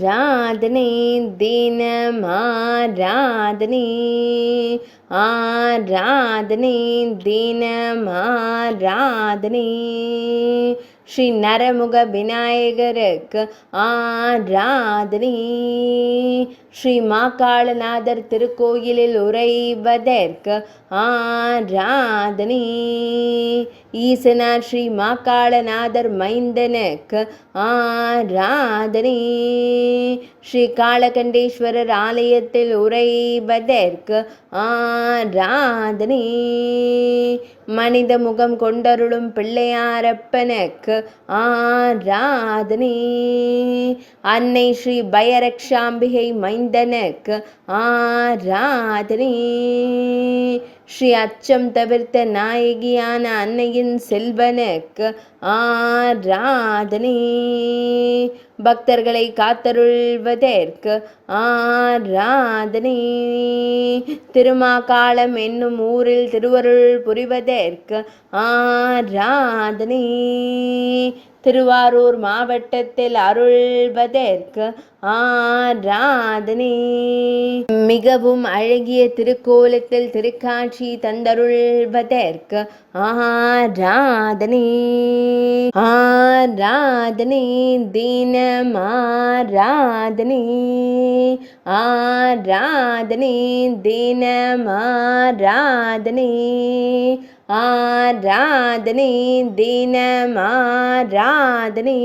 ஆராதனை தினம் ஆராதனை ஆராதனை தினம் ஆராதனை ஸ்ரீ நரமுக விநாயகருக்கு ஆராதனை ஸ்ரீ மாகாளநாதர் திருக்கோயிலில் உறைவதற்கு ஆராதனை ஈசனார் ஸ்ரீ மாகாளநாதர் மைந்தனுக்கு ஆராதனை ஸ்ரீ காளகண்டேஸ்வரர் ஆலயத்தில் உறைவதற்கு ஆராதனை மனித முகம் கொண்டருளும் பிள்ளையாரப்பனுக்கு ஆராதனை அன்னை ஸ்ரீ பயரக்ஷாம்பிகை மைந்தனுக்கு ஆராதனை ஸ்ரீ அச்சம் தவிர்த்த நாயகியான அன்னையின் செல்வனுக்கு ஆராதனை பக்தர்களை காத்தருள்வதற்கு ஆராதனை திருமாகாளம் என்னும் ஊரில் திருவருள் புரிவதற்கு ஆராதனை திருவாரூர் மாவட்டத்தில் அருள்வதற்கு ஆராதனை மிகவும் அழகிய திருக்கோலத்தில் திருக்காட்சி தந்தருள்வதற்கு ஆராதனை ஆராதனை தினம் ஆராதனை ஆராதனை தினம் ஆராதனை ஆராதனை தினம் ஆராதனை